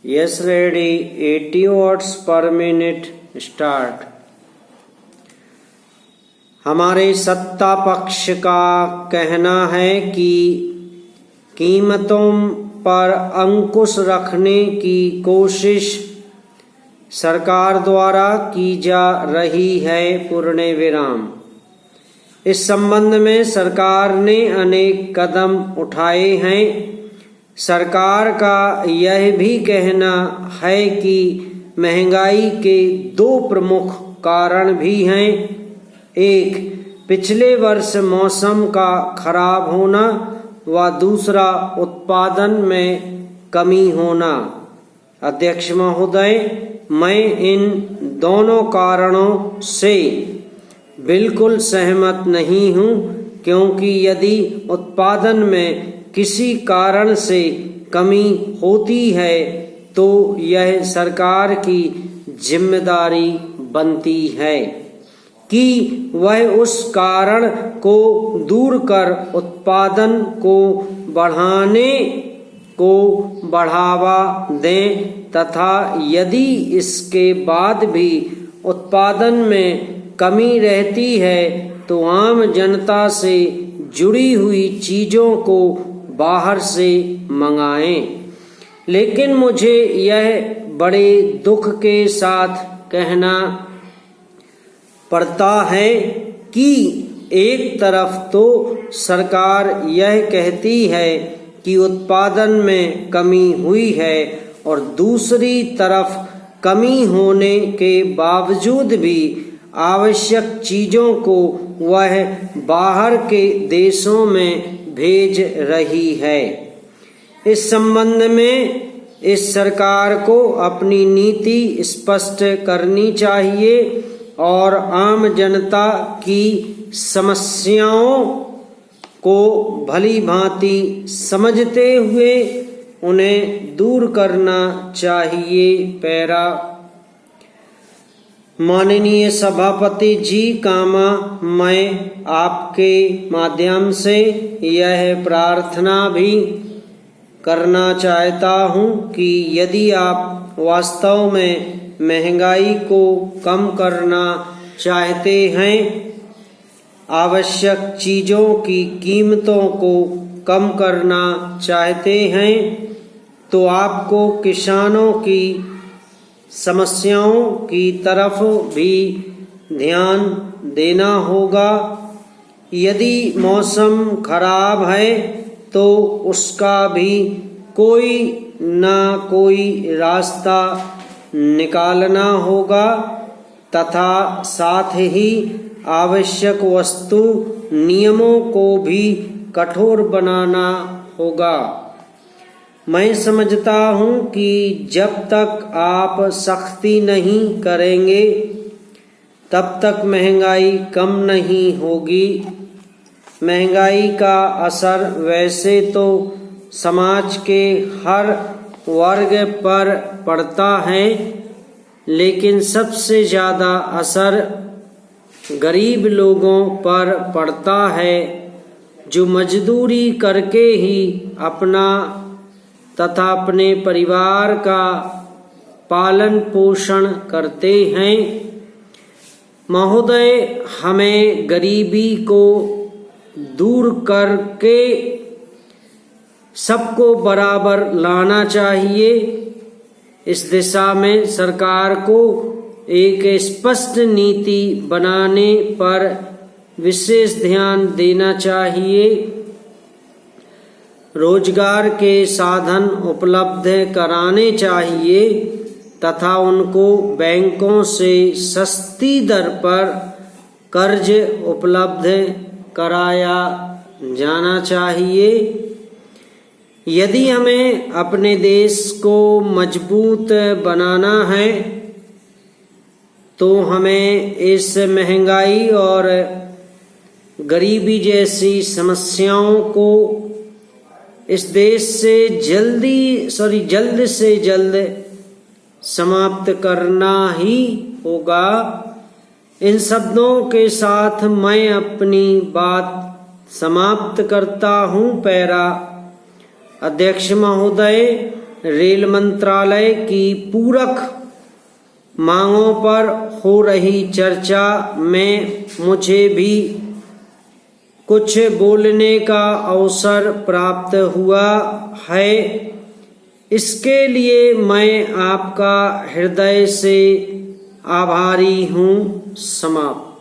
Yes, ready. 80 watts per minute. Start. हमारे सत्ता पक्ष का कहना है कि कीमतों पर अंकुश रखने की कोशिश सरकार द्वारा की जा रही है। पूर्ण विराम। इस संबंध में सरकार ने अनेक कदम उठाए हैं। सरकार का यह भी कहना है कि महंगाई के दो प्रमुख कारण भी हैं। एक, पिछले वर्ष मौसम का खराब होना व दूसरा, उत्पादन में कमी होना। अध्यक्ष महोदय, मैं इन दोनों कारणों से बिल्कुल सहमत नहीं हूँ, क्योंकि यदि उत्पादन में किसी कारण से कमी होती है तो यह सरकार की जिम्मेदारी बनती है कि वह उस कारण को दूर कर उत्पादन को बढ़ाने को बढ़ावा दें तथा यदि इसके बाद भी उत्पादन में कमी रहती है तो आम जनता से जुड़ी हुई चीज़ों को बाहर से मंगाएं। लेकिन मुझे यह बड़े दुख के साथ कहना पड़ता है कि एक तरफ तो सरकार यह कहती है कि उत्पादन में कमी हुई है और दूसरी तरफ कमी होने के बावजूद भी आवश्यक चीज़ों को वह बाहर के देशों में भेज रही है। इस संबंध में इस सरकार को अपनी नीति स्पष्ट करनी चाहिए और आम जनता की समस्याओं को भली भांति समझते हुए उन्हें दूर करना चाहिए। पैरा। माननीय सभापति जी, मैं आपके माध्यम से यह प्रार्थना भी करना चाहता हूँ कि यदि आप वास्तव में महंगाई को कम करना चाहते हैं, आवश्यक चीज़ों की कीमतों को कम करना चाहते हैं, तो आपको किसानों की समस्याओं की तरफ भी ध्यान देना होगा। यदि मौसम खराब है तो उसका भी कोई ना कोई रास्ता निकालना होगा तथा साथ ही आवश्यक वस्तु नियमों को भी कठोर बनाना होगा। मैं समझता हूँ कि जब तक आप सख्ती नहीं करेंगे तब तक महंगाई कम नहीं होगी। महंगाई का असर वैसे तो समाज के हर वर्ग पर पड़ता है, लेकिन सबसे ज़्यादा असर गरीब लोगों पर पड़ता है, जो मजदूरी करके ही अपना तथा अपने परिवार का पालन पोषण करते हैं। महोदय, हमें गरीबी को दूर करके सबको बराबर लाना चाहिए। इस दिशा में सरकार को एक स्पष्ट नीति बनाने पर विशेष ध्यान देना चाहिए। रोजगार के साधन उपलब्ध कराने चाहिए तथा उनको बैंकों से सस्ती दर पर कर्ज उपलब्ध कराया जाना चाहिए। यदि हमें अपने देश को मजबूत बनाना है तो हमें इस महंगाई और गरीबी जैसी समस्याओं को इस देश से जल्द से जल्द समाप्त करना ही होगा। इन शब्दों के साथ मैं अपनी बात समाप्त करता हूँ। पैरा। अध्यक्ष महोदय, रेल मंत्रालय की पूरक मांगों पर हो रही चर्चा में मुझे भी कुछ बोलने का अवसर प्राप्त हुआ है। इसके लिए मैं आपका हृदय से आभारी हूँ। समाप्त।